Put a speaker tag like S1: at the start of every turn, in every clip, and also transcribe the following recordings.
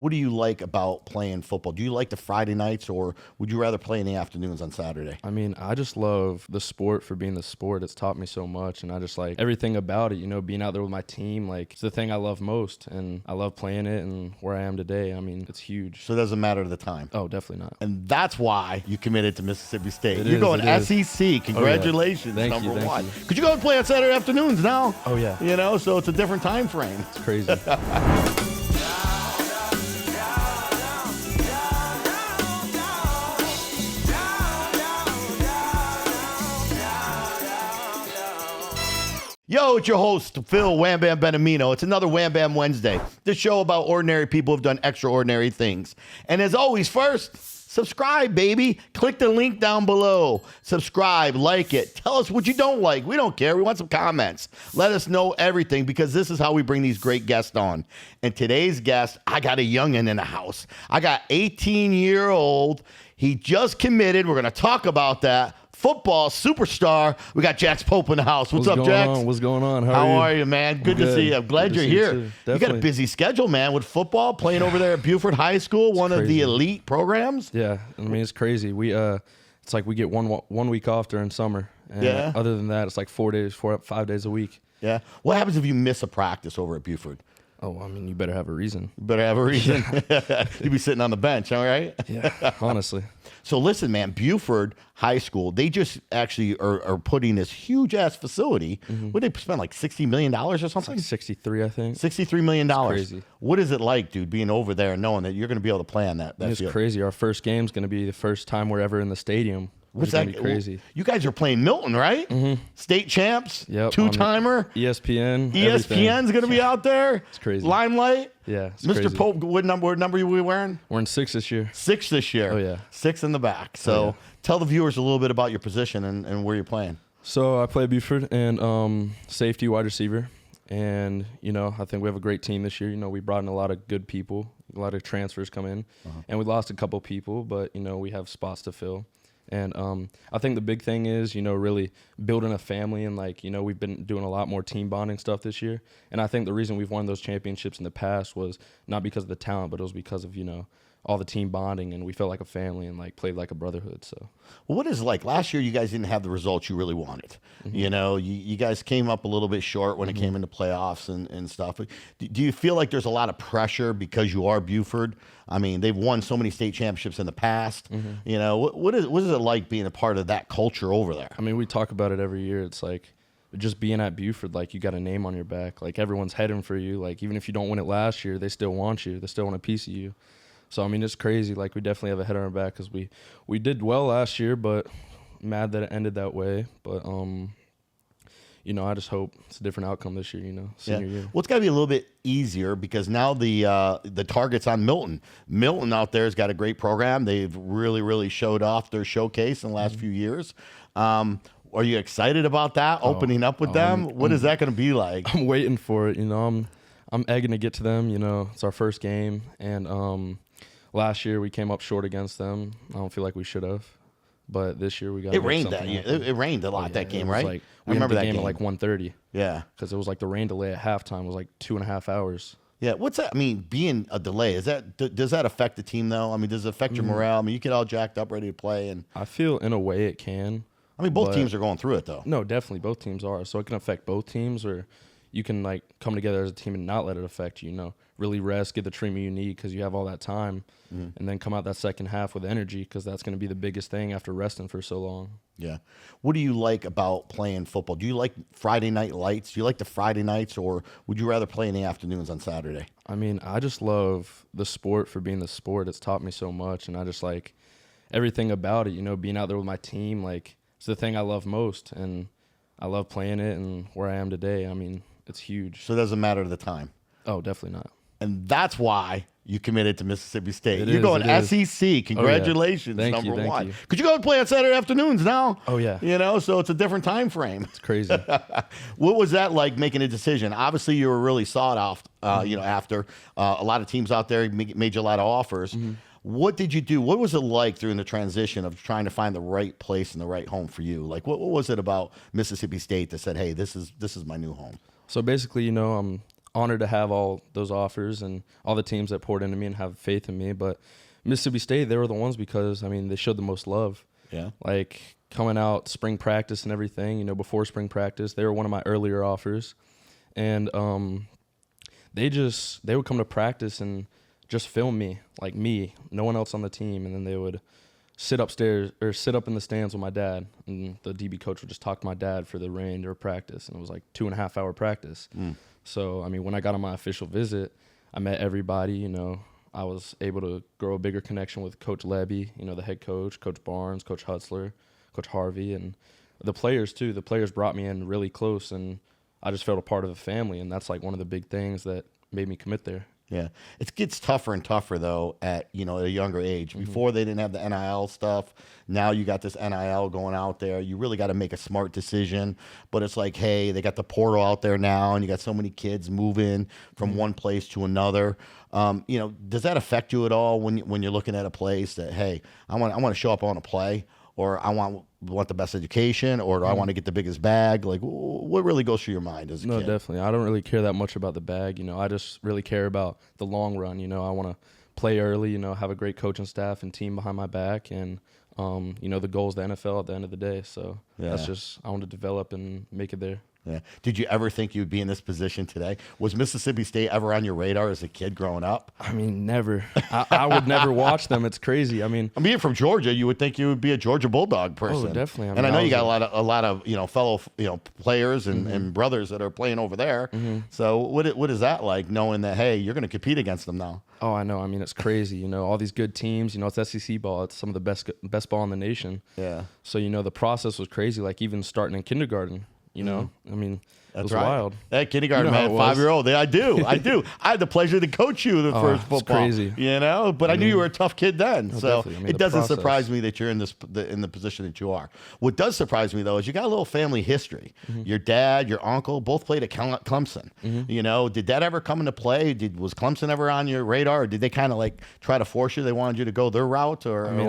S1: What do you like about playing football? Do you like the Friday nights, or would you rather play in the afternoons on Saturday?
S2: I mean, I just love the sport for being the sport. It's taught me so much, and I just like everything about it, being out there with my team. Like, it's the thing I love most, and I love playing it, and where I am today, I mean, it's huge.
S1: So it doesn't matter the time.
S2: Oh, definitely not.
S1: And that's why you committed to Mississippi State.
S2: It
S1: You're
S2: is,
S1: going
S2: it is.
S1: SEC. Congratulations,
S2: Thank you,
S1: number
S2: thank
S1: one.
S2: you.
S1: Could you go and play on Saturday afternoons now?
S2: Oh, yeah.
S1: So it's a different time frame.
S2: It's crazy.
S1: Yo, it's your host, Phil Wham Bam Benamino. It's another Wham Bam Wednesday, the show about ordinary people who've done extraordinary things. And as always, first, subscribe, baby. Click the link down below. Subscribe, like it. Tell us what you don't like. We don't care. We want some comments. Let us know everything, because this is how we bring these great guests on. And today's guest, I got a youngin' in the house. I got 18-year-old. He just committed. We're going to talk about that. Football superstar. We got Jax Pope in the house. What's up, Jax?
S2: What's going on?
S1: How are you, man? Good to see you. I'm glad you're here. You got a busy schedule, man, with football, playing over there at Buford High School, one of the elite programs.
S2: Yeah, I mean, it's crazy. It's like we get one week off during summer. And other than that, it's like 5 days a week.
S1: Yeah. What happens if you miss a practice over at Buford?
S2: Oh, I mean, you better have a reason.
S1: You better have a reason. You'd be sitting on the bench, all right?
S2: Yeah, honestly.
S1: So listen, man, Buford High School, they just actually are putting this huge-ass facility. Would they spend like $60 million or something?
S2: It's like 63, I think.
S1: $63 million.
S2: It's crazy.
S1: What is it like, dude, being over there and knowing that you're going to be able to play on that field?
S2: It's crazy. Our first game's going to be the first time we're ever in the stadium.
S1: What's
S2: that?
S1: Be
S2: crazy.
S1: You guys are playing Milton, right? State champs,
S2: yep,
S1: two-timer.
S2: ESPN.
S1: ESPN's going to be out there.
S2: It's crazy.
S1: Limelight.
S2: Yeah, it's
S1: Mr.
S2: crazy.
S1: Pope, what number are we wearing?
S2: We're in 6 this year.
S1: 6 this year.
S2: Oh, yeah.
S1: 6 in the back. So tell the viewers a little bit about your position and where you're playing.
S2: So I play Buford and safety, wide receiver. And, I think we have a great team this year. We brought in a lot of good people. A lot of transfers come in. And we lost a couple people, but, we have spots to fill. And I think the big thing is, really building a family, and we've been doing a lot more team bonding stuff this year. And I think the reason we've won those championships in the past was not because of the talent, but it was because of, all the team bonding, and we felt like a family and played like a brotherhood. So,
S1: well, what is it like? Last year, you guys didn't have the results you really wanted. You guys came up a little bit short when it came into playoffs and stuff. Do you feel like there's a lot of pressure because you are Buford? I mean, they've won so many state championships in the past. What is it like being a part of that culture over there?
S2: I mean, we talk about it every year. It's like just being at Buford, you got a name on your back. Everyone's heading for you. Even if you don't win it last year, they still want you. They still want a piece of you. So, I mean, it's crazy. We definitely have a head on our back because we did well last year, but mad that it ended that way. But, I just hope it's a different outcome this year, senior year.
S1: Well, it's got to be a little bit easier because now the target's on Milton. Milton out there has got a great program. They've really, really showed off their showcase in the last few years. Are you excited about that, opening up with them? What is that going to be like?
S2: I'm waiting for it. I'm egging to get to them. It's our first game. And last year we came up short against them. I don't feel like we should have. But this year we got.
S1: It rained that. It rained a lot that game, right?
S2: We
S1: remember
S2: that
S1: game
S2: at 1:30.
S1: Yeah,
S2: because it was the rain delay at halftime was 2.5 hours.
S1: Yeah, what's that? I mean, being a delay, does that affect the team though? I mean, does it affect your morale? I mean, you get all jacked up, ready to play, and
S2: I feel in a way it can.
S1: I mean, both teams are going through it though.
S2: No, definitely both teams are. So it can affect both teams, or you can come together as a team and not let it affect you. Really rest, get the treatment you need because you have all that time, and then come out that second half with energy because that's going to be the biggest thing after resting for so long.
S1: Yeah. What do you like about playing football? Do you like Friday night lights? Do you like the Friday nights, or would you rather play in the afternoons on Saturday?
S2: I mean, I just love the sport for being the sport. It's taught me so much, and I just like everything about it. Being out there with my team, it's the thing I love most, and I love playing it and where I am today. I mean, it's huge.
S1: So it doesn't matter the time.
S2: Oh, definitely not.
S1: And that's why you committed to Mississippi State. You're
S2: is,
S1: going SEC. Congratulations,
S2: Thank
S1: number
S2: you.
S1: one. Could you go and play on Saturday afternoons now?
S2: Oh, yeah.
S1: So it's a different time frame.
S2: It's crazy.
S1: What was that like making a decision? Obviously, you were really sought after. After a lot of teams out there made you a lot of offers. What did you do? What was it like during the transition of trying to find the right place and the right home for you? What was it about Mississippi State that said, hey, this is my new home?
S2: So basically, honored to have all those offers and all the teams that poured into me and have faith in me. But Mississippi State, they were the ones because, I mean, they showed the most love. Yeah. Like coming out spring practice and everything, you know, before spring practice, they were one of my earlier offers. And they would come to practice and just film me, like me, no one else on the team. And then they would sit upstairs or sit up in the stands with my dad. And the DB coach would just talk to my dad for the remainder of practice. And it was like 2.5 hour practice. So, I mean, when I got on my official visit, I met everybody, you know. I was able to grow a bigger connection with Coach Levy, you know, the head coach, Coach Barnes, Coach Hutzler, Coach Harvey, and the players too. The players brought me in really close, and I just felt a part of the family, and that's like one of the big things that made me commit there.
S1: Yeah. It gets tougher and tougher, though, at, you know, at a younger age. Before, they didn't have the NIL stuff. Now you got this NIL going out there. You really got to make a smart decision. But it's like, hey, they got the portal out there now, and you got so many kids moving from one place to another. You know, does that affect you at all when you're looking at a place that, hey, I want to show up, I want to play, or I want the best education, or do I want to get the biggest bag? Like, what really goes through your mind as a kid?
S2: No, definitely. I don't really care that much about the bag. You know, I just really care about the long run. You know, I want to play early, you know, have a great coaching staff and team behind my back, and, you know, the goal is the NFL at the end of the day. So that's just, I want to develop and make it there.
S1: Yeah. Did you ever think you'd be in this position today? Was Mississippi State ever on your radar as a kid growing up?
S2: I mean, never. I would never watch them. It's crazy. I mean,
S1: being from Georgia, you would think you would be a Georgia Bulldog person.
S2: Oh, definitely. I mean,
S1: and I know you got a lot of you know, fellow, you know, players and brothers that are playing over there. So what is that like, knowing that, hey, you're going to compete against them now?
S2: Oh, I know. I mean, it's crazy. You know, all these good teams. You know, it's SEC ball. It's some of the best ball in the nation. Yeah. So, you know, the process was crazy. Like even starting in kindergarten. You know, I mean, it was wild.
S1: That kindergarten, man, 5-year-old. I do. I had the pleasure to coach you the first football.
S2: Crazy.
S1: You know, but I knew you were a tough kid then. So I mean, it doesn't surprise me that you're in the position that you are. What does surprise me, though, is you got a little family history. Your dad, your uncle, both played at Clemson. You know, did that ever come into play? Was Clemson ever on your radar, or did they kind of like try to force you? They wanted you to go their route, or
S2: I mean,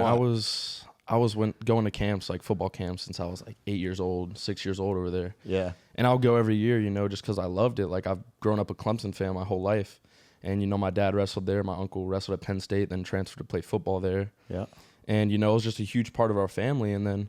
S2: I was going to camps, like football camps, since I was like 8 years old, 6 years old over there. Yeah. And I'll go every year, you know, just because I loved it. Like I've grown up a Clemson fan my whole life. And, you know, my dad wrestled there. My uncle wrestled at Penn State, then transferred to play football there. Yeah. And, you know, it was just a huge part of our family. And then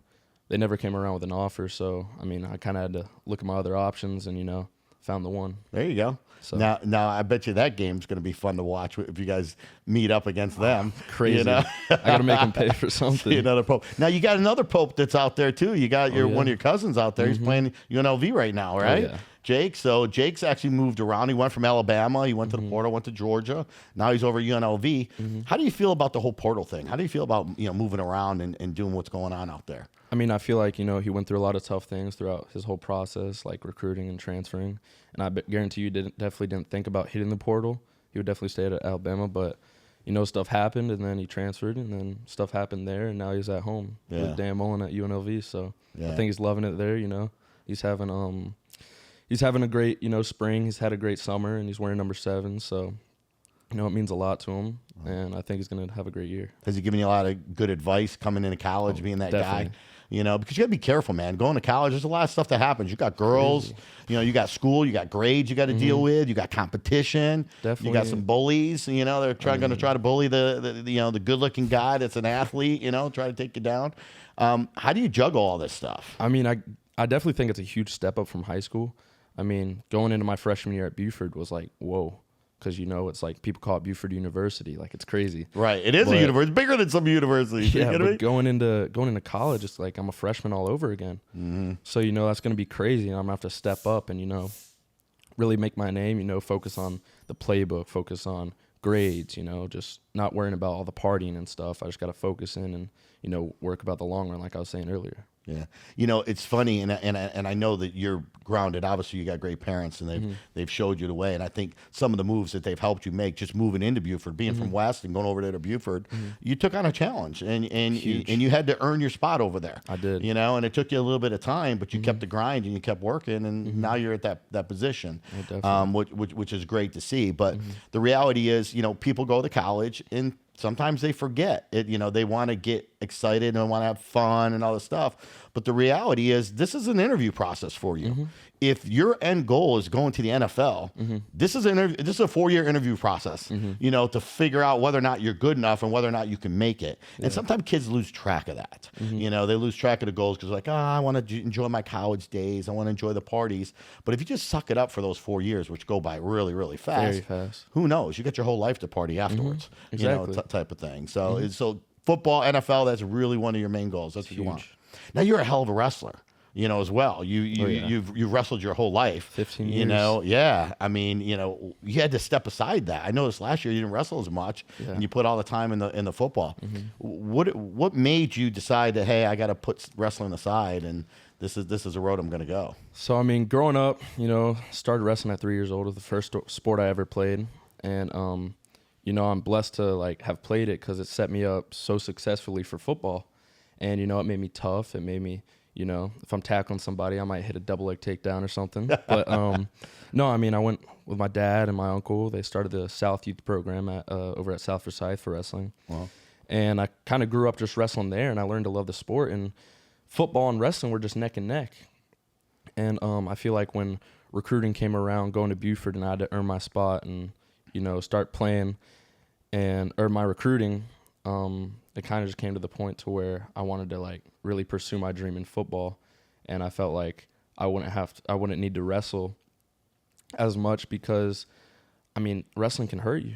S2: they never came around with an offer. So, I mean, I kind of had to look at my other options and, you know, found the one.
S1: There you go. So now I bet you that game's going to be fun to watch if you guys meet up against them.
S2: Crazy.
S1: You know?
S2: I got to make them pay for something.
S1: Another Pope. Now you got another Pope that's out there too. You got one of your cousins out there. He's playing UNLV right now, right? Oh, yeah. Jake. So Jake's actually moved around. He went from Alabama. He went to the portal, went to Georgia. Now he's over at UNLV. How do you feel about the whole portal thing? How do you feel about, you know, moving around and doing what's going on out there?
S2: I mean, I feel like, you know, he went through a lot of tough things throughout his whole process, like recruiting and transferring. And I guarantee you definitely didn't think about hitting the portal. He would definitely stay at Alabama, but, you know, stuff happened, and then he transferred, and then stuff happened there, and now he's at home with Dan Mullen at UNLV. So I think he's loving it there, you know. He's having a great, you know, spring. He's had a great summer, and he's wearing number 7, so you know, it means a lot to him, and I think he's going to have a great year.
S1: Has he given you a lot of good advice coming into college, being that guy? You know, because you got to be careful, man. Going to college, there's a lot of stuff that happens. You got girls, you know, you got school, you got grades you got to deal with, you got competition, you got some bullies. You know, they're going to try to bully the you know, the good-looking guy that's an athlete. You know, try to take you down. How do you juggle all this stuff?
S2: I mean, I definitely think it's a huge step up from high school. I mean, going into my freshman year at Buford was like, whoa. Because, you know, it's like people call it Buford University. Like, it's crazy.
S1: Right. It is a university. Bigger than some universities.
S2: Yeah, but going into college, it's like I'm a freshman all over again. So, you know, that's going to be crazy. And I'm going to have to step up and, you know, really make my name, you know, focus on the playbook, focus on grades, you know, just not worrying about all the partying and stuff. I just got to focus in and, you know, work about the long run, like I was saying earlier.
S1: Yeah, you know, it's funny, and I know that you're grounded. Obviously, you got great parents, and they've showed you the way. And I think some of the moves that they've helped you make, just moving into Buford, being from West and going over there to Buford, you took on a challenge, and you had to earn your spot over there.
S2: I did,
S1: you know, and it took you a little bit of time, but you kept the grind and you kept working, and now you're at that position, which is great to see. But the reality is, you know, people go to college and sometimes they forget it. You know, they want to get excited and want to have fun and all this stuff. But the reality is this is an interview process for you. If your end goal is going to the NFL, this is a 4-year interview process, you know, to figure out whether or not you're good enough and whether or not you can make it. And sometimes kids lose track of that. You know, they lose track of the goals because like, I want to enjoy my college days. I want to enjoy the parties. But if you just suck it up for those 4 years, which go by really, really fast,
S2: Very fast.
S1: who knows? You got your whole life to party afterwards,
S2: Exactly.
S1: you know, type of thing. So, so football, NFL, that's really one of your main goals. That's what you want. Now you're a hell of a wrestler, you know, as well. You've wrestled your whole life.
S2: 15 years.
S1: You know, yeah. I mean, you know, you had to step aside that. I noticed last year you didn't wrestle as much, and you put all the time in the football. What made you decide that, hey, I got to put wrestling aside and this is a road I'm going to go?
S2: So I mean, growing up, you know, started wrestling at 3 years old. It was the first sport I ever played, and you know, I'm blessed to like have played it because it set me up so successfully for football. And, you know, it made me tough. It made me, you know, if I'm tackling somebody, I might hit a double leg takedown or something. But, no, I mean, I went with my dad and my uncle. They started the South Youth Program over at South Forsyth for wrestling. Wow. And I kind of grew up just wrestling there, and I learned to love the sport. And football and wrestling were just neck and neck. And I feel like when recruiting came around, going to Buford, and I had to earn my spot and, you know, start playing and earn my recruiting, it kind of just came to the point to where I wanted to like really pursue my dream in football, and I felt like I wouldn't need to wrestle as much because, I mean, wrestling can hurt you,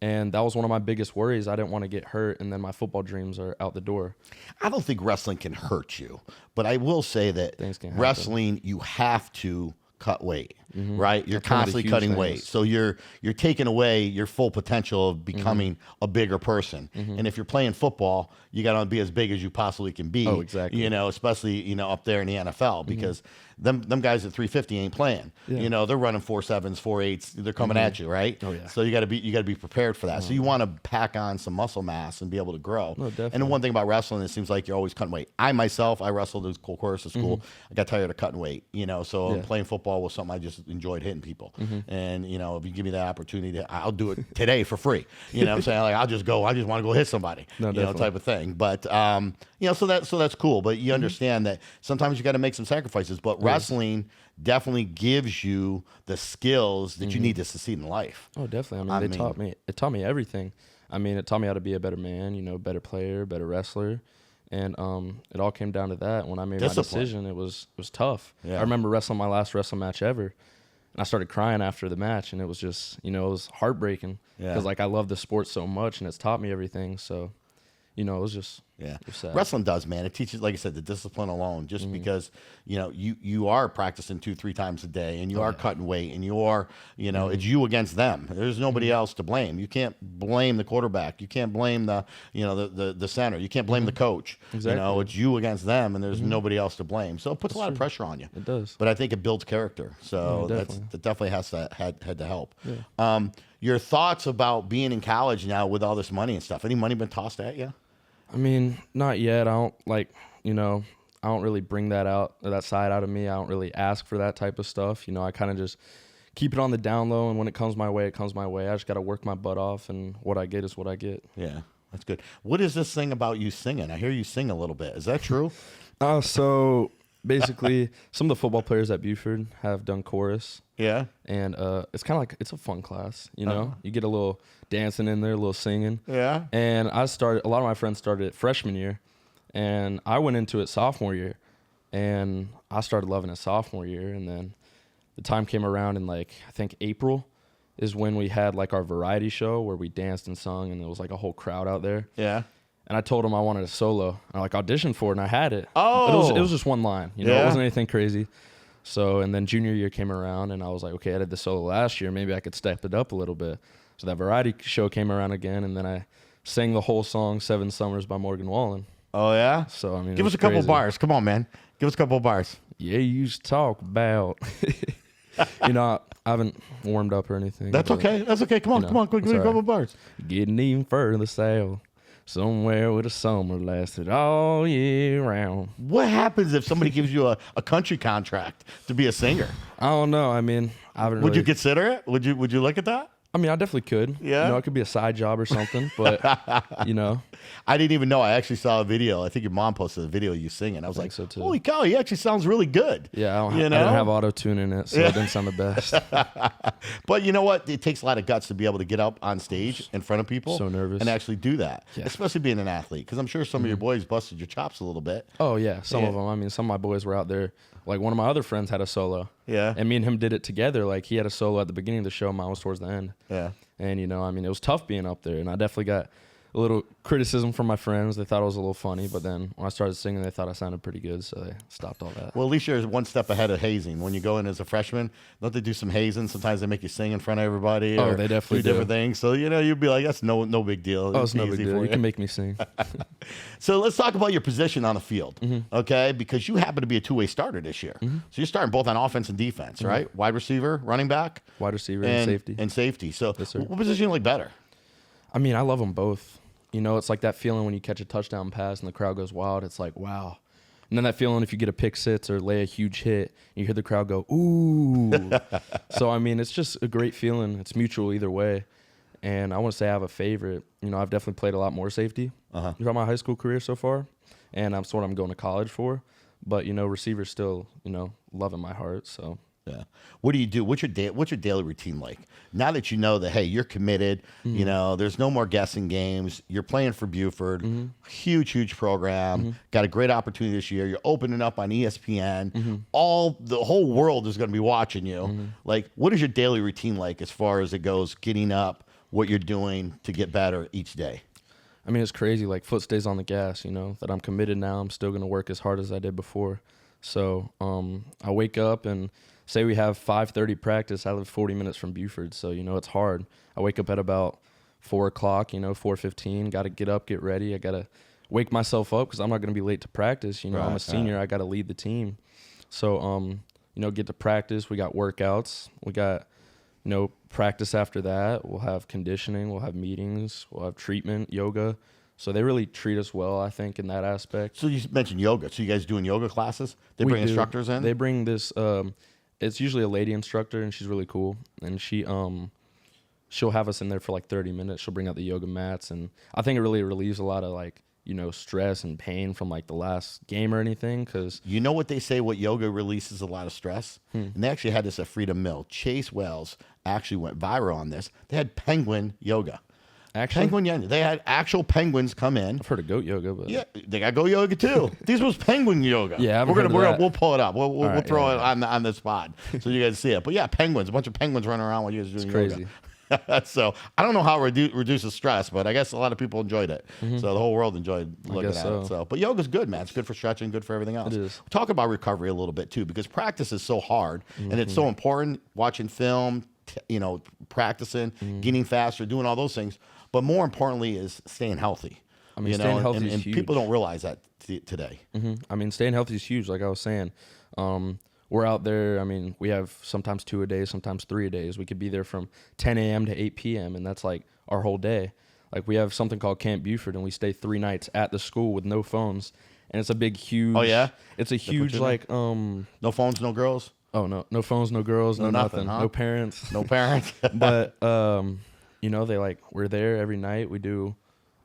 S2: and that was one of my biggest worries. I didn't want to get hurt, and then my football dreams are out the door.
S1: I don't think wrestling can hurt you, but I will say that wrestling, you have to cut weight, right? You're constantly cutting weight. So you're taking away your full potential of becoming a bigger person. And if you're playing football, you got to be as big as you possibly can be.
S2: Oh, exactly.
S1: You know, especially, you know, up there in the NFL, because them guys at 350 ain't playing. You know, they're running 4.7s, 4.8s. They're coming at you, right?
S2: Oh, yeah.
S1: So you got to be prepared for that. So you want to pack on some muscle mass and be able to grow.
S2: No, definitely.
S1: And the one thing about wrestling, it seems like you're always cutting weight. I wrestled at Chorus School. I got tired of cutting weight, you know, so playing football was something I just enjoyed hitting people. And, you know, if you give me that opportunity, I'll do it today for free. You know what I'm saying? Like, I just want to go hit somebody, you know, type of thing. But, you know, so that's cool. But you understand that sometimes you got to make some sacrifices. But wrestling definitely gives you the skills that you need to succeed in life.
S2: Oh, definitely. I mean, it taught me everything. I mean, it taught me how to be a better man, you know, better player, better wrestler. And it all came down to that. When I made my decision, it was tough. I remember wrestling my last wrestling match ever. And I started crying after the match, and it was just, you know, it was heartbreaking because, like, I love the sport so much, and it's taught me everything. So, you know, it was just it was sad.
S1: Wrestling does, man. It teaches, like I said, the discipline alone. Just because, you know, you are practicing 2-3 times a day, and you are cutting weight, and you are, you know, it's you against them. There's nobody else to blame. You can't blame the quarterback. You can't blame the, you know, the center. You can't blame the coach.
S2: Exactly.
S1: You know, it's you against them, and there's nobody else to blame. So it puts a lot of pressure on you.
S2: It does.
S1: But I think it builds character. So that definitely had to help. Your thoughts about being in college now with all this money and stuff? Any money been tossed at you?
S2: I mean, not yet. I don't you know, I don't really bring that side out of me. I don't really ask for that type of stuff. You know, I kind of just keep it on the down low, and when it comes my way, it comes my way. I just got to work my butt off, and what I get is what I get.
S1: Yeah, that's good. What is this thing about you singing? I hear you sing a little bit. Is that true?
S2: So basically, some of the football players at Buford have done chorus.
S1: Yeah.
S2: And it's kind of like, it's a fun class, you know? You get a little dancing in there, a little singing.
S1: Yeah.
S2: And a lot of my friends started it freshman year, and I went into it sophomore year, and I started loving it sophomore year. And then the time came around in, like, I think April is when we had, like, our variety show where we danced and sung, and there was, like, a whole crowd out there.
S1: Yeah.
S2: And I told them I wanted a solo. I, like, auditioned for it, and I had it.
S1: Oh.
S2: But it was just one line. You know, it wasn't anything crazy. So, and then junior year came around, and I was like, okay, I did the solo last year. Maybe I could step it up a little bit. So that variety show came around again, and then I sang the whole song, 7 Summers by Morgan Wallen.
S1: Oh, yeah?
S2: So, I mean,
S1: give us a couple bars. Come on, man. Give us a couple bars.
S2: Yeah, you used to talk about. You know, I haven't warmed up or anything.
S1: That's okay. That's okay. Come on,
S2: you know,
S1: give me a couple bars.
S2: Getting even further south. Somewhere where the summer lasted all year round.
S1: What happens if somebody gives you a country contract to be a singer?
S2: I don't know. I mean, I haven't.
S1: Would you consider it? Would you look at that?
S2: I mean, I definitely could.
S1: Yeah?
S2: You know, it could be a side job or something, but, you know.
S1: I didn't even know. I actually saw a video. I think your mom posted a video of you singing. I was like,
S2: so too.
S1: holy cow, he actually sounds really good.
S2: Yeah, I didn't have auto-tune in it, so it didn't sound the best.
S1: But you know what? It takes a lot of guts to be able to get up on stage in front of people.
S2: So nervous.
S1: And actually do that,
S2: Yeah.
S1: especially being an athlete. Because I'm sure some of your boys busted your chops a little bit.
S2: Oh, yeah, some of them. I mean, some of my boys were out there. Like, one of my other friends had a solo.
S1: Yeah.
S2: And me and him did it together. Like, he had a solo at the beginning of the show, mine was towards the end.
S1: Yeah.
S2: And, you know, I mean, it was tough being up there. And I definitely got a little criticism from my friends. They thought it was a little funny. But then when I started singing, they thought I sounded pretty good. So they stopped all that.
S1: Well, at least you're one step ahead of hazing. When you go in as a freshman, don't they do some hazing? Sometimes they make you sing in front of everybody.
S2: Oh,
S1: or
S2: they definitely
S1: do different things. So, you know, you'd be like, that's no big deal.
S2: Oh, it's no big
S1: easy
S2: deal.
S1: for
S2: You can make me sing.
S1: So let's talk about your position on the field,
S2: Mm-hmm.
S1: okay? Because you happen to be a two-way starter this year. So you're starting both on offense and defense,
S2: Mm-hmm.
S1: right? Wide receiver, running back.
S2: Wide receiver and safety.
S1: And safety. So
S2: Yes, sir.
S1: what position you like better?
S2: I mean, I love them both. You know, it's like that feeling when you catch a touchdown pass and the crowd goes wild. It's like, wow. And then that feeling if you get a pick six or lay a huge hit, and you hear the crowd go, ooh. So, I mean, it's just a great feeling. It's mutual either way. And I want to say I have a favorite. You know, I've definitely played a lot more safety throughout my high school career so far. And that's what I'm going to college for. But, you know, receiver's still, you know, love in my heart. So.
S1: Yeah. What do you do? What's your daily routine like? Now that you know that, hey, you're committed, you know, there's no more guessing games. You're playing for Buford, huge program. Got a great opportunity this year. You're opening up on ESPN. The whole world is going to be watching you. Like, what is your daily routine like as far as it goes, getting up, what you're doing to get better each day?
S2: I mean, it's crazy. Like, foot stays on the gas, you know, that I'm committed now. I'm still going to work as hard as I did before. So I wake up and say we have 5:30 practice. I live 40 minutes from Buford, so, you know, it's hard. I wake up at about 4 o'clock, you know, 4:15. Got to get up, get ready. I got to wake myself up because I'm not going to be late to practice. You know, I'm a senior. I got to lead the team. So, you know, get to practice. We got workouts. We got, you know, practice after that. We'll have conditioning. We'll have meetings. We'll have treatment, yoga. So they really treat us well, I think, in that aspect.
S1: So you mentioned yoga. So you guys doing yoga classes? They bring instructors in?
S2: They bring this it's usually a lady instructor, and she's really cool. And she'll have us in there for like 30 minutes. She'll bring out the yoga mats, and I think it really relieves a lot of, like, you know, stress and pain from like the last game or anything. Because
S1: you know what they say, what yoga releases a lot of stress? And they actually had this at Freedom Mill. Chase Wells actually went viral on this. They had penguin yoga.
S2: actually,
S1: They had actual penguins come in.
S2: I've heard of goat yoga, but
S1: Yeah, they got go yoga too. This was penguin yoga.
S2: Yeah, I've heard of that.
S1: We'll pull it up. We'll
S2: right,
S1: throw
S2: yeah,
S1: it on the spot so you guys see it. But yeah, penguins, a bunch of penguins running around while you guys are doing
S2: crazy.
S1: yoga. So I don't know how it reduces stress, but I guess a lot of people enjoyed it. So the whole world enjoyed looking at it. So, but yoga's good, man. It's good for stretching, good for everything else.
S2: It is.
S1: Talk about recovery a little bit too, because practice is so hard and it's so important. Watching film, you know, practicing, getting faster, doing all those things. But more importantly is staying healthy.
S2: I mean,
S1: you
S2: staying
S1: know,
S2: healthy is
S1: and
S2: huge.
S1: people don't realize that today.
S2: I mean, staying healthy is huge. Like I was saying, we're out there. I mean, we have sometimes 2 a day, sometimes 3 a days. We could be there from 10 a.m. to 8 p.m. and that's like our whole day. Like we have something called Camp Buford, and we stay 3 nights at the school with no phones. And it's a big, huge.
S1: Oh yeah,
S2: it's a huge like
S1: no phones, no girls.
S2: Oh no phones, no girls, no nothing,
S1: huh?
S2: no parents,
S1: No parents.
S2: But you know, we're there every night. We do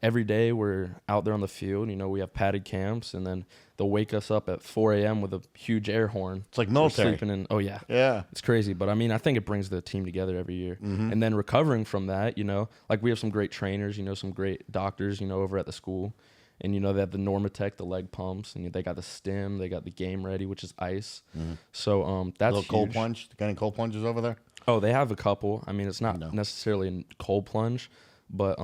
S2: every day. We're out there on the field. You know, we have padded camps, and then they'll wake us up at 4 a.m. with a huge air horn.
S1: It's like
S2: We're
S1: military.
S2: sleeping in. Oh yeah,
S1: Yeah.
S2: it's crazy. But I mean, I think it brings the team together every year. And then recovering from that, you know, like we have some great trainers. You know, some great doctors. You know, over at the school. And, you know, they have the Normatec, the leg pumps, and they got the stim, they got the Game Ready, which is ice. So that's
S1: Little
S2: huge.
S1: cold plunge. Got any cold plunges over there?
S2: Oh, they have a couple. I mean, it's not necessarily a cold plunge, but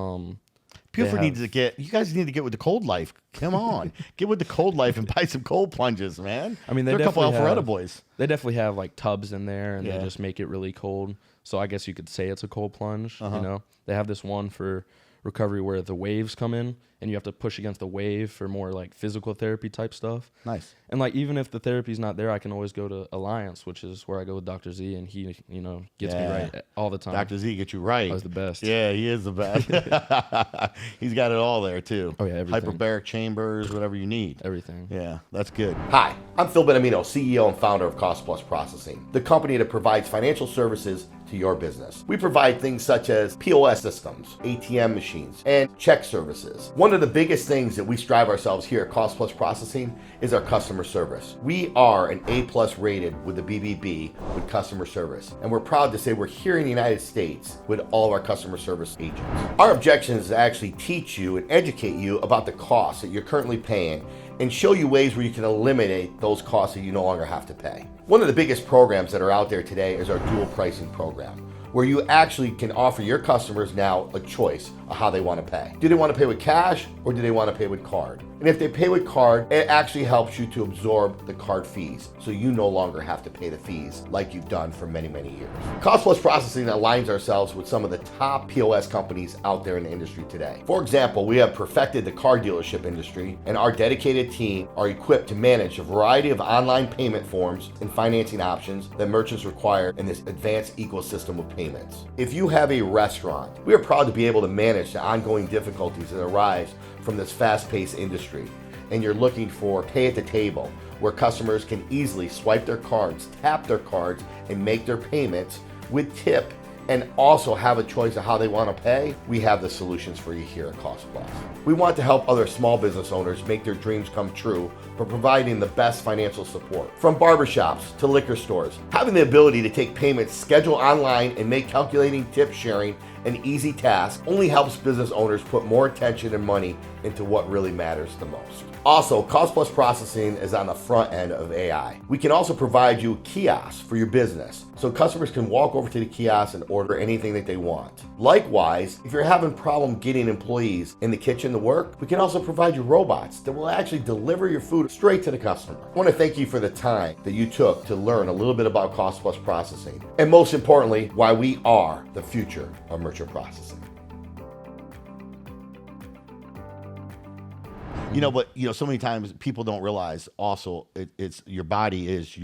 S1: Buford needs to get. You guys need to get with the cold life. Come on, get with the cold life and buy some cold plunges, man.
S2: I mean,
S1: they're a couple Alpharetta boys.
S2: They definitely have like tubs in there, and
S1: Yeah.
S2: they just make it really cold. So I guess you could say it's a cold plunge. You know, they have this one for recovery where the waves come in and you have to push against the wave for more like physical therapy type stuff.
S1: Nice.
S2: And like even if the therapy's not there, I can always go to Alliance, which is where I go with Dr. Z, and he, you know, gets me right all the time.
S1: Dr. Z gets you right.
S2: I was the best.
S1: Yeah, he is the best. He's got it all there too.
S2: Oh yeah, everything.
S1: Hyperbaric chambers, whatever you need.
S2: Everything.
S1: Yeah, that's good. Hi, I'm Phil Benamino, CEO and founder of Cost Plus Processing, the company that provides financial services to your business. We provide things such as POS systems, ATM machines, and check services. One of the biggest things that we strive ourselves here at Cost Plus Processing is our customer service. We are an A+ rated with the BBB with customer service, and we're proud to say we're here in the United States with all of our customer service agents. Our objective is to actually teach you and educate you about the costs that you're currently paying and show you ways where you can eliminate those costs that you no longer have to pay. One of the biggest programs that are out there today is our dual pricing program, where you actually can offer your customers now a choice of how they want to pay. Do they want to pay with cash or do they want to pay with card? And if they pay with card, it actually helps you to absorb the card fees, so you no longer have to pay the fees like you've done for many, many years. Cost Plus Processing aligns ourselves with some of the top POS companies out there in the industry today. For example, we have perfected the car dealership industry, and our dedicated team are equipped to manage a variety of online payment forms and financing options that merchants require in this advanced ecosystem of payments. If you have a restaurant, we are proud to be able to manage the ongoing difficulties that arise from this fast-paced industry, and you're looking for pay at the table, where customers can easily swipe their cards, tap their cards, and make their payments with tip, and also have a choice of how they want to pay, we have the solutions for you here at Cost Plus. We want to help other small business owners make their dreams come true by providing the best financial support. From barbershops to liquor stores, having the ability to take payments, schedule online, and make calculating tip sharing an easy task only helps business owners put more attention and money into what really matters the most. Also, Cost Plus Processing is on the front end of AI. We can also provide you kiosks for your business, so customers can walk over to the kiosk and order anything that they want. Likewise, if you're having problem getting employees in the kitchen to work, we can also provide you robots that will actually deliver your food straight to the customer. I want to thank you for the time that you took to learn a little bit about Cost Plus Processing, and most importantly, why we are the future of merchant processing. You know, but so many times people don't realize also it's your body is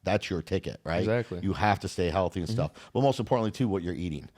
S1: that's your ticket, right?
S2: Exactly.
S1: You have to stay healthy and stuff. But most importantly too, what you're eating.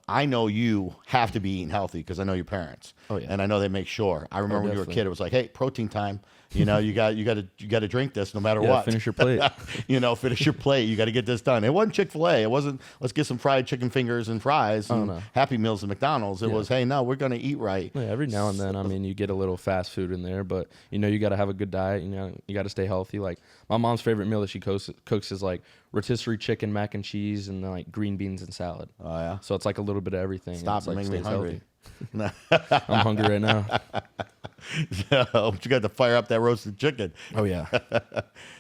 S1: I know you have to be eating healthy because I know your parents. Oh yeah. And I know they make sure. I remember when you were a kid, it was like, hey, protein time. You got to drink this no matter what.
S2: Finish your plate.
S1: Finish your plate. You got to get this done. It wasn't Chick-fil-A. It wasn't let's get some fried chicken fingers and fries and Happy Meals at McDonald's. It was, hey, no, we're going to eat right.
S2: Yeah, every now and then, I mean, you get a little fast food in there, but you got to have a good diet. You got to stay healthy. Like my mom's favorite meal that she cooks is like rotisserie chicken, mac and cheese, and like green beans and salad.
S1: Oh yeah.
S2: So it's like a little bit of everything.
S1: Stop
S2: and
S1: making me hungry.
S2: I'm hungry right now.
S1: But you got to fire up that roasted chicken.
S2: Oh yeah.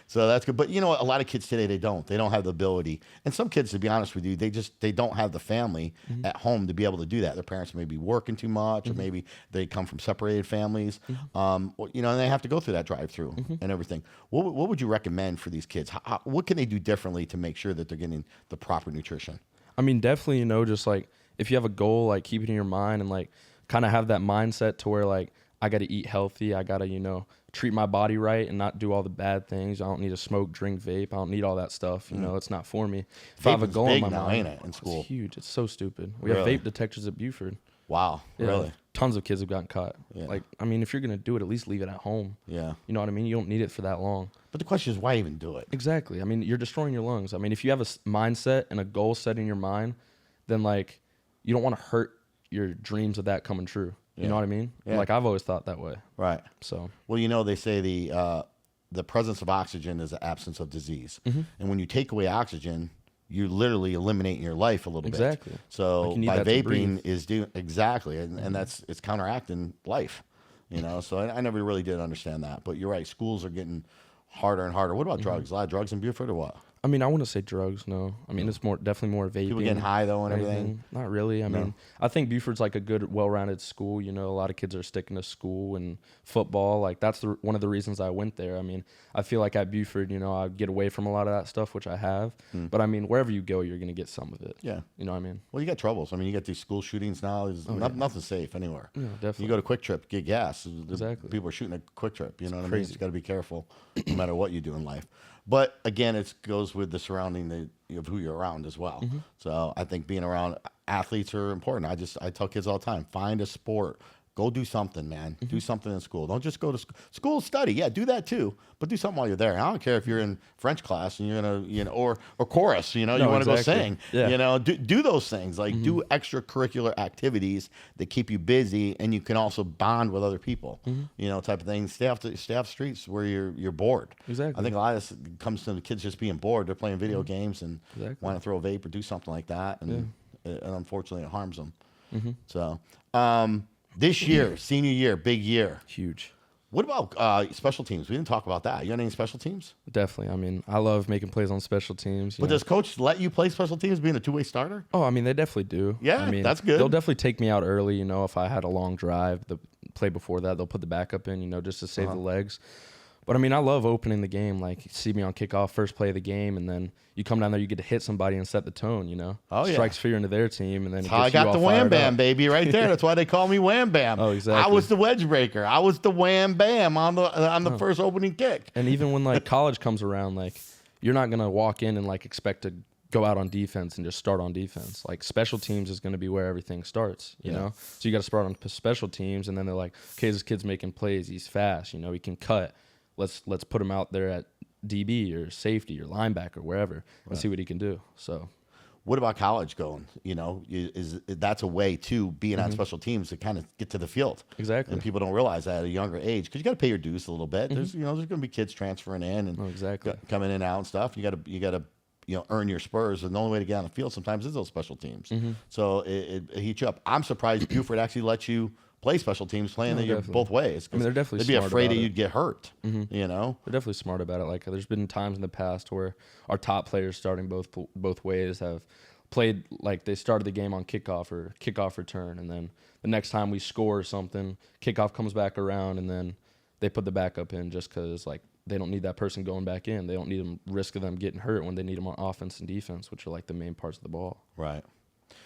S1: So that's good. But a lot of kids today, they don't have the ability. And some kids, to be honest with you, they don't have the family at home to be able to do that. Their parents may be working too much, or maybe they come from separated families. And they have to go through that drive-through and everything. What would you recommend for these kids? What can they do differently to make sure that they're getting the proper nutrition?
S2: I mean, definitely, just like if you have a goal, like keep it in your mind and like kind of have that mindset to where like I got to eat healthy. I got to, treat my body right and not do all the bad things. I don't need to smoke, drink, vape. I don't need all that stuff. It's not for me. If I have a goal in my mind,
S1: ain't it, in school?
S2: It's huge. It's so stupid. We have vape detectors at Buford.
S1: Wow. Yeah, really?
S2: Tons of kids have gotten caught.
S1: Yeah.
S2: Like, I mean, if you're going to do it, at least leave it at home.
S1: Yeah.
S2: You know what I mean? You don't need it for that long.
S1: But the question is, why even do it?
S2: Exactly. I mean, you're destroying your lungs. I mean, if you have a mindset and a goal set in your mind, then like you don't want to hurt your dreams of that coming true. You know what I mean?
S1: Yeah.
S2: Like I've always thought that way.
S1: Right.
S2: So.
S1: Well, they say the presence of oxygen is the absence of disease. And when you take away oxygen, you're literally eliminating your life a little bit.
S2: Exactly.
S1: So
S2: like
S1: by vaping is doing exactly, and it's counteracting life. So I never really did understand that. But you're right. Schools are getting harder and harder. What about drugs? A lot of drugs in Buford or what?
S2: I mean, I wouldn't say drugs, no. I mean, it's definitely more vaping.
S1: People getting high though and everything?
S2: Not really. I
S1: No.
S2: mean, I think Buford's like a good, well-rounded school. You know, a lot of kids are sticking to school and football. Like that's one of the reasons I went there. I mean, I feel like at Buford, you know, I get away from a lot of that stuff, which I have. But I mean, wherever you go, you're gonna get some of it.
S1: Yeah.
S2: You know what I mean?
S1: Well, you got troubles. I mean, you got these school shootings now. There's nothing's safe anywhere.
S2: Yeah, definitely.
S1: You go to Quick Trip, get gas.
S2: Exactly.
S1: People are shooting at Quick Trip. You know what I mean?
S2: Crazy.
S1: You got to be careful no matter what you do in life. But again, it goes with the surrounding of who you're around as well. So I think being around athletes are important. I tell kids all the time, find a sport. Go do something, man. Do something in school. Don't just go to school. Study, yeah, do that too. But do something while you're there. I don't care if you're in French class and you're gonna, or chorus. You know, you want to go sing.
S2: Yeah.
S1: You know, do those things. Like do extracurricular activities that keep you busy, and you can also bond with other people. You know, type of thing. Stay off streets where you're bored.
S2: Exactly.
S1: I think a lot of this comes to the kids just being bored. They're playing video games and want to throw a vape or do something like that, and unfortunately, it harms them. So. This year, senior year, big year.
S2: Huge.
S1: What about special teams? We didn't talk about that. You got any special teams?
S2: Definitely. I mean, I love making plays on special teams.
S1: But does coach let you play special teams being a two-way starter?
S2: Oh, I mean, they definitely do.
S1: Yeah,
S2: I mean,
S1: that's good.
S2: They'll definitely take me out early, you know, if I had a long drive. The play before that, they'll put the backup in, you know, just to save the legs. But, I mean, I love opening the game. Like, you see me on kickoff, first play of the game, and then you come down there, you get to hit somebody and set the tone, you know?
S1: Oh, yeah.
S2: Strikes fear into their team, and then it
S1: I
S2: gets
S1: got
S2: you
S1: the
S2: all
S1: wham
S2: fired
S1: bam,
S2: up.
S1: baby, right there. That's why they call me wham bam.
S2: Oh, exactly.
S1: I was the wedge breaker. I was the wham bam on the first opening kick.
S2: And even when, like, college comes around, like, you're not going to walk in and, like, expect to go out on defense and just start on defense. Like, special teams is going to be where everything starts, you know? So you got to start on special teams, and then they're like, okay, this kid's making plays. He's fast, you know, he can cut. Let's put him out there at DB or safety or linebacker, wherever, and see what he can do. So,
S1: what about college going? You know, that's a way to being on special teams to kind of get to the field.
S2: Exactly.
S1: And people don't realize that at a younger age because you got to pay your dues a little bit. There's there's going to be kids transferring in and coming in and out and stuff. You got to earn your spurs, and the only way to get on the field sometimes is those special teams. So it heats you up. I'm surprised Buford actually lets you play special teams playing both ways.
S2: I mean, they're definitely
S1: they'd be
S2: smart
S1: afraid
S2: about
S1: that
S2: it.
S1: you'd get hurt. You know,
S2: They're definitely smart about it. Like, there's been times in the past where our top players starting both ways have played, like, they started the game on kickoff or kickoff return, and then the next time we score something, kickoff comes back around, and then they put the backup in just because, like, they don't need that person going back in. They don't need them risk of them getting hurt when they need them on offense and defense, which are like the main parts of the ball.
S1: right.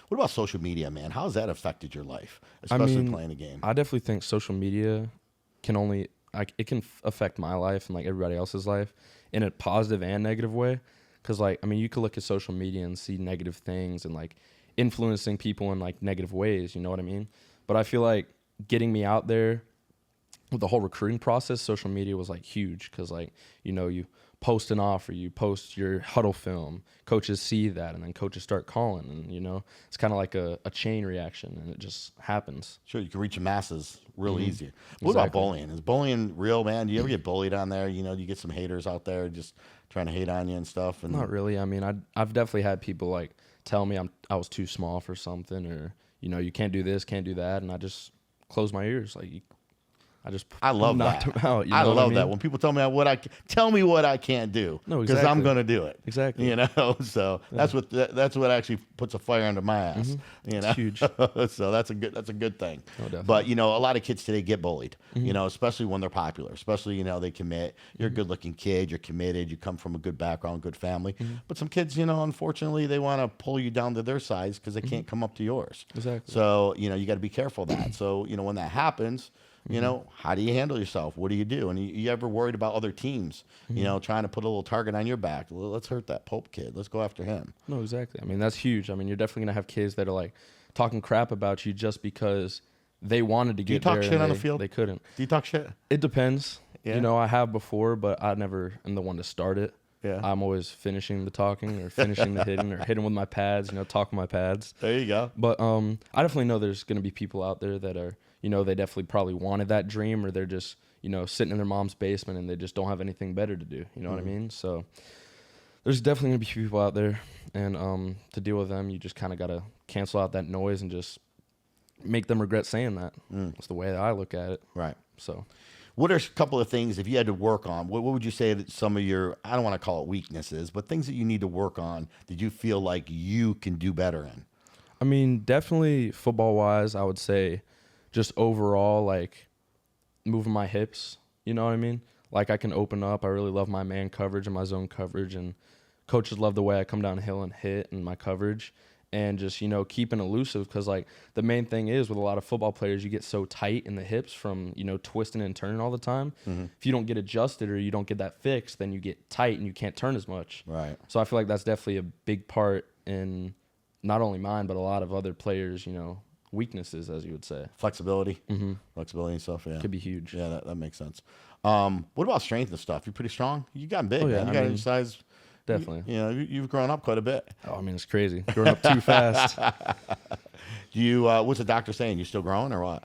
S1: What about social media, man? How has that affected your life, especially playing a game?
S2: I definitely think social media can affect my life and, like, everybody else's life in a positive and negative way. Because, like, I mean, you could look at social media and see negative things and, like, influencing people in, like, negative ways, you know what I mean? But I feel like getting me out there with the whole recruiting process, social media was, like, huge because, like, you know, you post an offer, you post your huddle film, coaches see that, and then coaches start calling, and, you know, it's kind of like a chain reaction, and it just happens.
S1: Sure, you can reach the masses real easy. What about bullying? Is bullying real, man? Do you ever get bullied on there? You know, you get some haters out there just trying to hate on you and stuff? And
S2: Not really. I mean, I've definitely had people, like, tell me I was too small for something, or, you know, you can't do this, can't do that, and I just close my ears. Like, I
S1: love
S2: knocked
S1: that.
S2: them out. You
S1: I
S2: know
S1: love
S2: what
S1: that when people tell me tell me what I can't do.
S2: No,
S1: because I'm going to do it.
S2: Exactly.
S1: You know, so that's what actually puts a fire under my ass. You know,
S2: It's huge.
S1: So that's a good thing.
S2: Oh, definitely.
S1: But you know, a lot of kids today get bullied. You know, especially when they're popular. Especially, you know, they commit. You're a good-looking kid. You're committed. You come from a good background, good family. But some kids, you know, unfortunately, they want to pull you down to their size because they can't come up to yours.
S2: Exactly.
S1: So you know, you got to be careful of that. So you know, when that happens. You know, how do you handle yourself? What do you do? And you ever worried about other teams, you know, trying to put a little target on your back? Well, let's hurt that Pope kid. Let's go after him.
S2: No, exactly. I mean, that's huge. I mean, you're definitely going to have kids that are, like, talking crap about you just because they wanted to get there.
S1: Do you talk shit on the field?
S2: They couldn't.
S1: Do you talk shit?
S2: It depends.
S1: Yeah.
S2: You know, I have before, but I never am the one to start it.
S1: Yeah.
S2: I'm always finishing the talking or finishing the hitting or hitting with my pads, you know, talking my pads.
S1: There you go.
S2: But I definitely know there's going to be people out there that are, you know, they definitely probably wanted that dream, or they're just, you know, sitting in their mom's basement and they just don't have anything better to do. You know what I mean? So there's definitely going to be people out there, and to deal with them, you just kind of got to cancel out that noise and just make them regret saying that. That's the way that I look at it.
S1: Right.
S2: So
S1: What are a couple of things, if you had to work on, what would you say that some of your, I don't want to call it weaknesses, but things that you need to work on that you feel like you can do better in?
S2: I mean, definitely football-wise, I would say just overall, like, moving my hips, you know what I mean? Like, I can open up. I really love my man coverage and my zone coverage, and coaches love the way I come downhill and hit and my coverage. And just, keeping elusive, because, like, the main thing is with a lot of football players, you get so tight in the hips from, twisting and turning all the time. Mm-hmm. If you don't get adjusted or you don't get that fixed, then you get tight and you can't turn as much.
S1: Right.
S2: So I feel like that's definitely a big part in not only mine, but a lot of other players, weaknesses, as you would say.
S1: Flexibility. Mm-hmm. Flexibility and stuff, yeah.
S2: Could be huge.
S1: Yeah, that makes sense. What about strength and stuff? You're pretty strong? You got big, man. You got any size...
S2: Definitely.
S1: You've grown up quite a bit.
S2: Oh, I mean, it's crazy. Growing up too fast.
S1: What's the doctor saying? You still growing or what?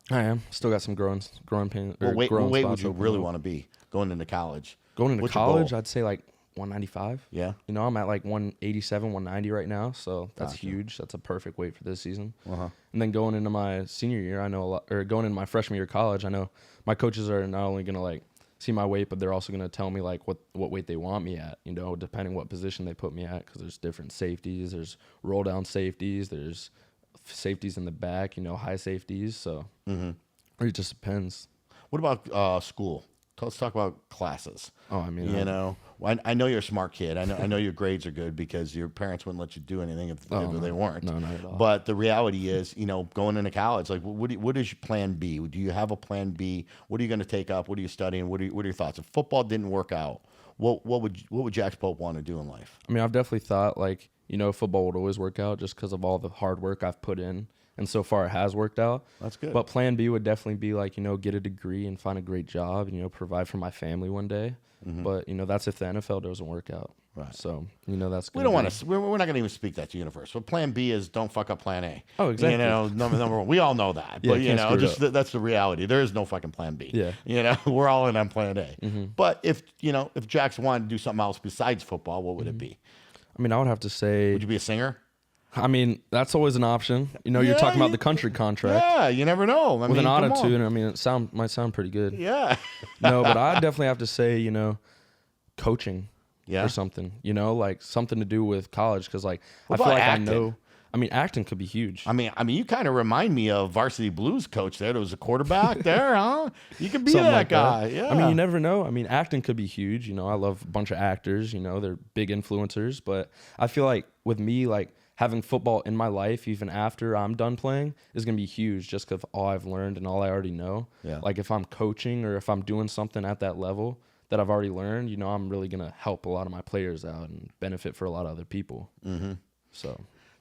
S2: I am. Still got some growing pain.
S1: What weight would you really want to be going into college?
S2: Going into college, I'd say like 195.
S1: Yeah.
S2: I'm at like 187, 190 right now, so that's huge. That's a perfect weight for this season. Uh-huh. And then going into my senior year, going into my freshman year of college, I know my coaches are not only going to like see my weight, but they're also going to tell me like what weight they want me at, depending what position they put me at, because there's different safeties, there's roll down safeties, there's safeties in the back, high safeties. So it just depends.
S1: What about school? Let's talk about classes.
S2: Oh, I mean,
S1: I know you're a smart kid. I know your grades are good because your parents wouldn't let you do anything if they weren't.
S2: No, not at all.
S1: But the reality is, going into college, like, what is your plan B? Do you have a plan B? What are you going to take up? What are you studying? What are your thoughts? If football didn't work out, what would Jax Pope want to do in life?
S2: I mean, I've definitely thought like, football would always work out just because of all the hard work I've put in. And so far, it has worked out.
S1: That's good.
S2: But plan B would definitely be like, get a degree and find a great job and, provide for my family one day. Mm-hmm. But, that's if the NFL doesn't work out.
S1: Right.
S2: So, that's good.
S1: We don't want to, we're not going to even speak that to universe. But plan B is don't fuck up plan A.
S2: Oh, exactly.
S1: Number one. We all know that.
S2: Yeah,
S1: but, that's the reality. There is no fucking plan B.
S2: Yeah.
S1: We're all in on plan A.
S2: Mm-hmm.
S1: But if Jax wanted to do something else besides football, what would it be?
S2: I mean, I would have to say.
S1: Would you be a singer?
S2: I mean, that's always an option. You're talking about the country contract.
S1: Yeah, you never know.
S2: With an auto-tune, I mean, it might sound pretty good.
S1: Yeah.
S2: No, but I definitely have to say, coaching
S1: or
S2: something, like something to do with college. Because, like, I feel like acting? I know. I mean, acting could be huge.
S1: I mean, you kind of remind me of Varsity Blues coach there. There was a quarterback there, huh? You could be
S2: something
S1: that
S2: like
S1: guy.
S2: That.
S1: Yeah.
S2: I mean, you never know. I mean, acting could be huge. I love a bunch of actors. They're big influencers. But I feel like with me, like, having football in my life, even after I'm done playing, is going to be huge just because of all I've learned and all I already know.
S1: Yeah.
S2: Like, if I'm coaching or if I'm doing something at that level that I've already learned, I'm really going to help a lot of my players out and benefit for a lot of other people.
S1: Mm-hmm.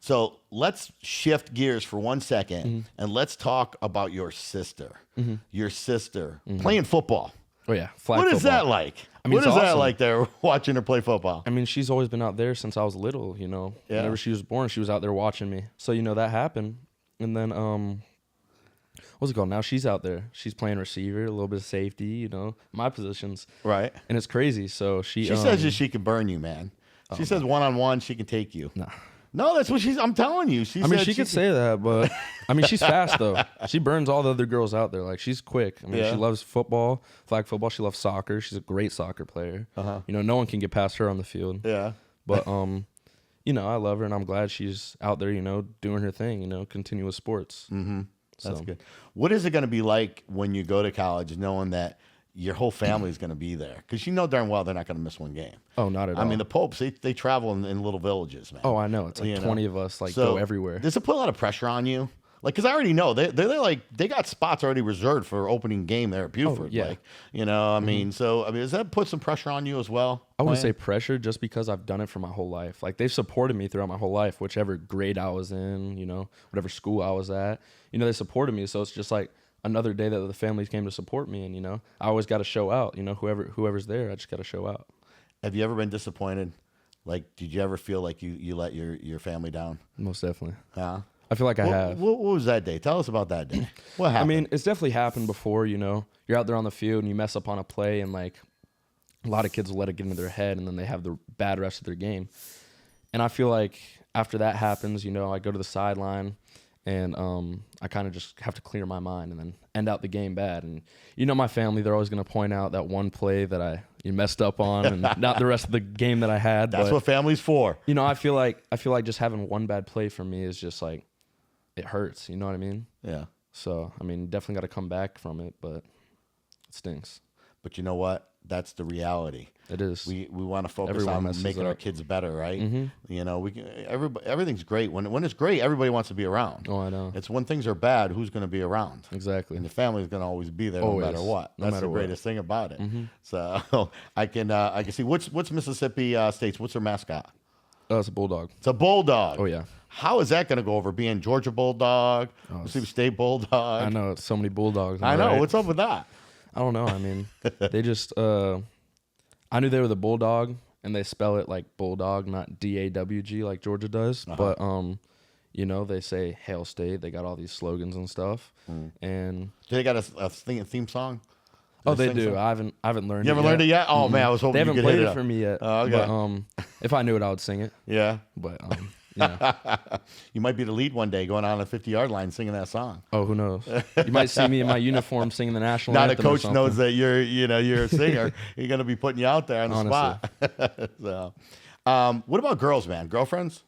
S2: So
S1: let's shift gears for 1 second and let's talk about your sister. Mm-hmm. Your sister playing football.
S2: Oh, yeah. Flag
S1: what
S2: football.
S1: is that like?
S2: I mean,
S1: what is
S2: awesome.
S1: that like there watching her play football?
S2: I mean, she's always been out there since I was little,
S1: Yeah.
S2: Whenever she was born, she was out there watching me. So, that happened. And then, what's it called? Now she's out there. She's playing receiver, a little bit of safety, my positions.
S1: Right.
S2: And it's crazy. So she
S1: says that she can burn you, man. She says one-on-one, she can take you.
S2: Nah.
S1: No, that's what I'm telling you.
S2: She could say that, but I mean, she's fast though. She burns all the other girls out there. Like, she's quick. I mean, she loves football, flag football. She loves soccer. She's a great soccer player. Uh-huh. No one can get past her on the field.
S1: Yeah.
S2: But I love her, and I'm glad she's out there. Doing her thing. Continuous sports.
S1: Mm-hmm. That's good. What is it going to be like when you go to college, knowing that your whole family is going to be there? Because darn well they're not going to miss one game.
S2: Oh, not at all.
S1: I mean, the Popes, they travel in little villages, man.
S2: Oh, I know. It's like 20 of us, go everywhere.
S1: Does it put a lot of pressure on you? Like, because I already know they got spots already reserved for opening game there at Buford.
S2: Oh, yeah.
S1: Does that put some pressure on you as well?
S2: I wouldn't say pressure just because I've done it for my whole life. Like, they've supported me throughout my whole life, whichever grade I was in, whatever school I was at. They supported me. So it's just like another day that the family came to support me. And, I always got to show out. Whoever's there, I just got to show out.
S1: Have you ever been disappointed? Like, did you ever feel like you let your family down?
S2: Most definitely.
S1: Huh?
S2: I feel like I have.
S1: What was that day? Tell us about that day. What happened?
S2: I mean, it's definitely happened before, You're out there on the field and you mess up on a play, and, like, a lot of kids will let it get into their head, and then they have the bad rest of their game. And I feel like after that happens, I go to the sideline, And I kind of just have to clear my mind and then end out the game bad. And my family, they're always going to point out that one play that you messed up on, and not the rest of the game that I had.
S1: That's what family's for.
S2: I feel like just having one bad play for me is just like, it hurts. You know what I mean?
S1: Yeah.
S2: So definitely got to come back from it, but it stinks.
S1: But you know what? That's the reality.
S2: It is.
S1: We want to focus
S2: Everyone
S1: on
S2: messes
S1: making
S2: up.
S1: our kids better, right?
S2: Mm-hmm.
S1: Everything's great. When it's great, everybody wants to be around.
S2: Oh, I know.
S1: It's when things are bad, who's going to be around?
S2: Exactly.
S1: And the family's going to always be there no
S2: Always.
S1: matter what.
S2: No
S1: That's
S2: matter
S1: the
S2: what.
S1: greatest thing about it.
S2: Mm-hmm.
S1: So I can see what's Mississippi State's, what's their mascot?
S2: Oh, it's a bulldog.
S1: It's a bulldog.
S2: Oh, yeah.
S1: How is that going to go over being Georgia Bulldog, Mississippi State Bulldog?
S2: I know. It's so many bulldogs.
S1: I know.
S2: Right?
S1: What's up with that?
S2: I don't know. They just, I knew they were the bulldog, and they spell it like bulldog, not DAWG like Georgia does.
S1: Uh-huh.
S2: But, they say Hail State. They got all these slogans and stuff. And
S1: Do they got a theme song?
S2: oh, they do.
S1: Song?
S2: I haven't learned.
S1: You haven't learned it yet? Oh man, I was hoping
S2: they haven't
S1: you could
S2: played
S1: hit
S2: it
S1: up
S2: for me yet.
S1: Oh, okay.
S2: But if I knew it, I would sing it.
S1: Yeah.
S2: But
S1: You might be the lead one day going on the 50-yard line singing that song.
S2: oh, who knows? You might see me in my uniform singing the national
S1: Now the
S2: anthem or
S1: coach
S2: something.
S1: knows that you're a singer. He's going to be putting you out there on the
S2: Honestly.
S1: spot. So, what about girls, man? Girlfriends?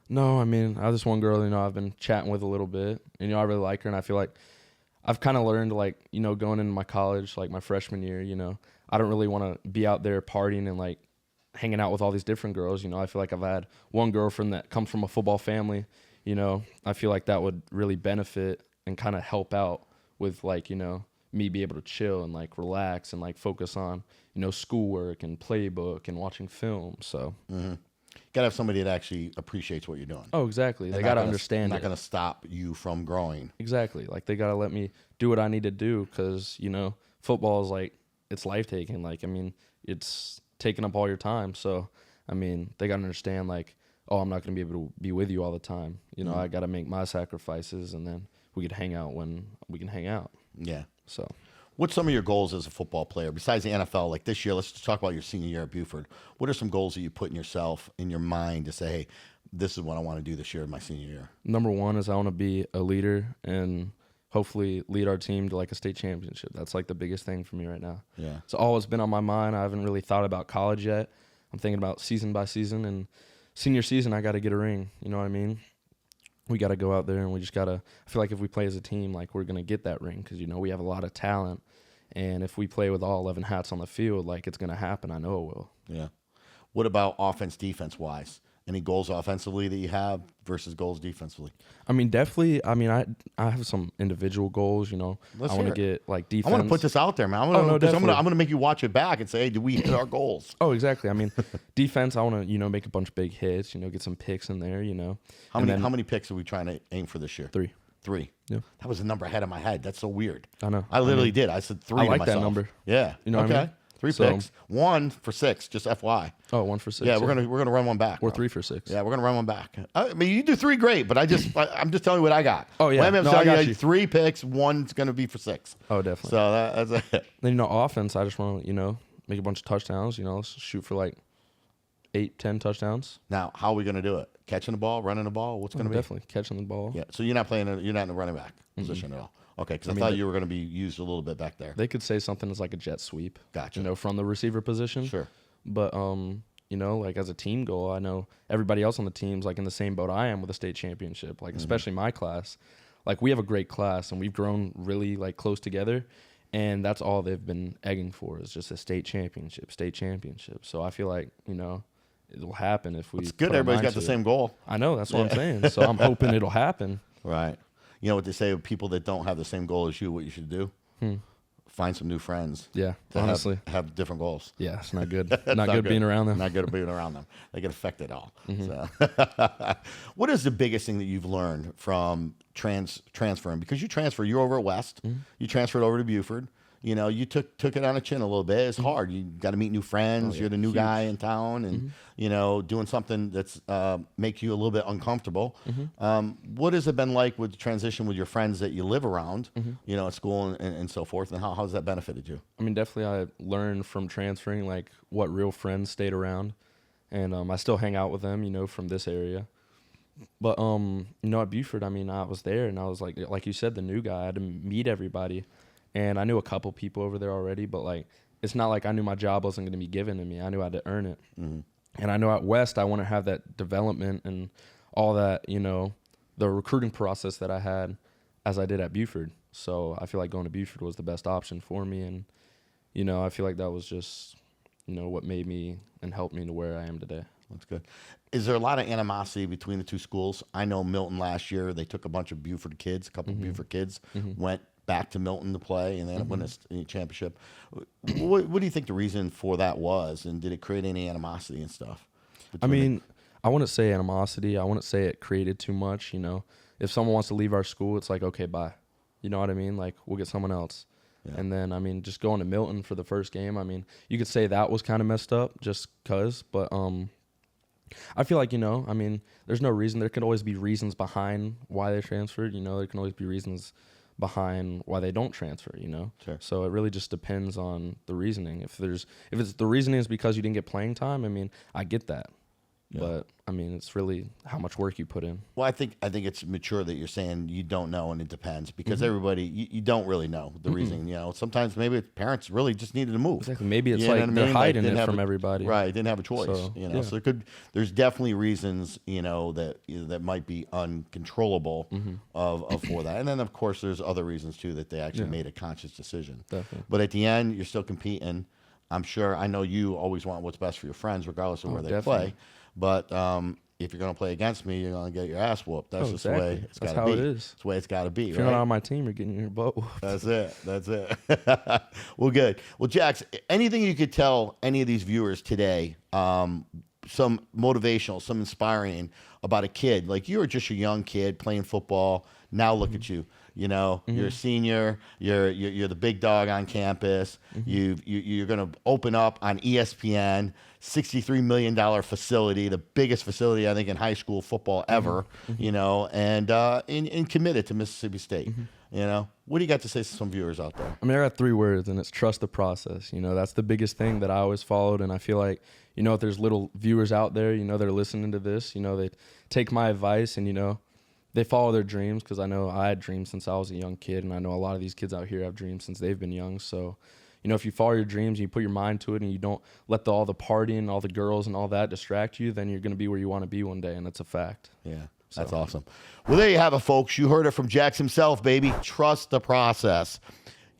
S2: No, I have this one girl, I've been chatting with a little bit. And, I really like her, and I feel like I've kind of learned, like, going into my college, like my freshman year, I don't really want to be out there partying and, like, hanging out with all these different girls. I feel like I've had one girlfriend that comes from a football family. I feel like that would really benefit and kind of help out with, like, me be able to chill and, like, relax and, like, focus on, schoolwork and playbook and watching film. So.
S1: Mm-hmm. Got to have somebody that actually appreciates what you're doing.
S2: Oh, exactly. They got to understand it.
S1: Not going to stop you from growing.
S2: Exactly. Like, they got to let me do what I need to do because, football is, like, it's life-taking. Like, it's taking up all your time. So, they got to understand, like, oh, I'm not going to be able to be with you all the time. I got to make my sacrifices, and then we could hang out when we can hang out.
S1: Yeah.
S2: So.
S1: What's some of your goals as a football player besides the NFL? Like this year, let's just talk about your senior year at Buford. What are some goals that you put in yourself, in your mind, to say, hey, this is what I want to do this year in my senior year?
S2: Number one is I want to be a leader and hopefully lead our team to like a state championship. That's like the biggest thing for me right now.
S1: Yeah.
S2: It's always been on my mind. I haven't really thought about college yet. I'm thinking about season by season, and senior season, I got to get a ring. You know what I mean? We got to go out there and we just got to, I feel like if we play as a team, like we're going to get that ring because, we have a lot of talent. And if we play with all 11 hats on the field, like it's going to happen. I know it will.
S1: Yeah. What about offense, defense wise? Any goals offensively that you have versus goals defensively?
S2: Definitely. I have some individual goals, I want to get like defense.
S1: I want to put this out there, man. I'm going to make you watch it back and say, hey, did we hit our goals?
S2: Oh, exactly. Defense, I want to, make a bunch of big hits, get some picks in there,
S1: How many picks are we trying to aim for this year?
S2: 3.
S1: 3.
S2: Yeah.
S1: That was the number ahead of my head. That's so weird.
S2: I know.
S1: I literally did. I said 3
S2: I
S1: to
S2: like
S1: myself.
S2: that number.
S1: Yeah.
S2: Okay.
S1: 3 picks. 1 for 6, just FY.
S2: Oh, 1 for 6.
S1: Yeah, we're gonna run one back.
S2: Or 3 for 6.
S1: Yeah, we're gonna run one back. You do 3 great, but I'm just telling you what I got.
S2: Oh yeah,
S1: I'm
S2: no, I got you.
S1: 3 picks, 1's gonna be for 6.
S2: Oh, definitely.
S1: So that's it.
S2: Then offense, I just want to make a bunch of touchdowns. Let's shoot for like 8-10 touchdowns.
S1: Now, how are we gonna do it? Catching the ball, running the ball? What's gonna be?
S2: Definitely catching the ball.
S1: Yeah. So you're not in the running back position at all. Okay, because I thought you were going to be used a little bit back there.
S2: They could say something as like a jet sweep.
S1: Gotcha.
S2: From the receiver position.
S1: Sure.
S2: But like as a team goal, I know everybody else on the team's like in the same boat I am with a state championship. Like especially my class, like we have a great class and we've grown really like close together, and that's all they've been egging for is just a state championship. So I feel like it'll happen if we.
S1: It's good. Everybody's got the same goal.
S2: I know. That's what I'm saying. So I'm hoping it'll happen.
S1: Right. You know what they say of people that don't have the same goal as you, what you should do? Find some new friends.
S2: Yeah, honestly.
S1: Have different goals.
S2: Yeah, it's not good. not good being around them.
S1: Not good being around them. They get affected all. So. What is the biggest thing that you've learned from transferring? Because you're over at West. You transferred over to Buford. You took it on the chin a little bit. It's hard. You got to meet new friends. You're the new guy in town, and doing something that's make you a little bit uncomfortable. What has it been like with the transition with your friends that you live around, at school and so forth, and how has that benefited you?
S2: Definitely I learned from transferring like what real friends stayed around, and I still hang out with them, from this area. But at Buford, I mean, I was there, and I was like you said, the new guy. I had to meet everybody, and I knew a couple people over there already. But like, it's not like I knew my job wasn't going to be given to me. I knew I had to earn it. Mm-hmm. And I know at West, I want to have that development and all that, the recruiting process that I had as I did at Buford. So I feel like going to Buford was the best option for me, and I feel like that was just what made me and helped me to where I am today.
S1: That's good. Is there a lot of animosity between the two schools? I know Milton last year, they took a bunch of Buford kids, a couple of Buford kids, went back to Milton to play, and then won a championship. What do you think the reason for that was, and did it create any animosity and stuff?
S2: I mean, I wouldn't say animosity. I wouldn't say it created too much, If someone wants to leave our school, it's like, okay, bye. You know what I mean? Like, we'll get someone else. Yeah. And then, I mean, just going to Milton for the first game, I mean, you could say that was kind of messed up just because, but I feel like, I mean, there's no reason. There can always be reasons behind why they transferred, there can always be reasons behind why they don't transfer,
S1: Sure.
S2: So it really just depends on the reasoning. If it's the reasoning is because you didn't get playing time, I mean, I get that. Yeah. But I mean, it's really how much work you put in.
S1: Well, I think it's mature that you're saying you don't know, and it depends, because everybody you don't really know the reasoning. Sometimes maybe parents really just needed to move.
S2: Exactly. Maybe it's like they're hiding it from everybody.
S1: Right. Didn't have a choice. So, so there's definitely reasons that might be uncontrollable for that, and then of course there's other reasons too that they actually made a conscious decision.
S2: Definitely.
S1: But at the end, you're still competing. I'm sure. I know you always want what's best for your friends, regardless of where they play. But if you're going to play against me, you're going to get your ass whooped. That's just the way it's got to be.
S2: That's how it is.
S1: That's the way it's got to be,
S2: If you're not on my team, you're getting your butt whooped.
S1: That's it. Well, good. Well, Jax, anything you could tell any of these viewers today, some motivational, some inspiring about a kid? Like, you were just a young kid playing football. Now look at you. You're a senior. You're the big dog on campus. You're going to open up on ESPN, $63 million facility, the biggest facility I think in high school football ever. And committed to Mississippi State. What do you got to say to some viewers out there?
S2: I mean, I got 3 words, and it's trust the process. That's the biggest thing that I always followed, and I feel like if there's little viewers out there, that are listening to this, they take my advice and they follow their dreams, because I know I had dreams since I was a young kid, and I know a lot of these kids out here have dreams since they've been young. So, if you follow your dreams and you put your mind to it and you don't let all the partying, all the girls and all that distract you, then you're going to be where you want to be one day, and that's a fact.
S1: Yeah, that's awesome. Well, there you have it, folks. You heard it from Jax himself, baby. Trust the process.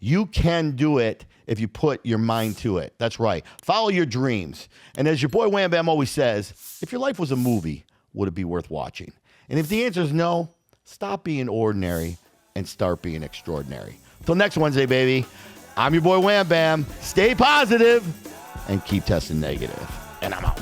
S1: You can do it if you put your mind to it. That's right. Follow your dreams. And as your boy Wham Bam always says, if your life was a movie, would it be worth watching? And if the answer is no, stop being ordinary and start being extraordinary. Till next Wednesday, baby, I'm your boy Wham Bam. Stay positive and keep testing negative. And I'm out.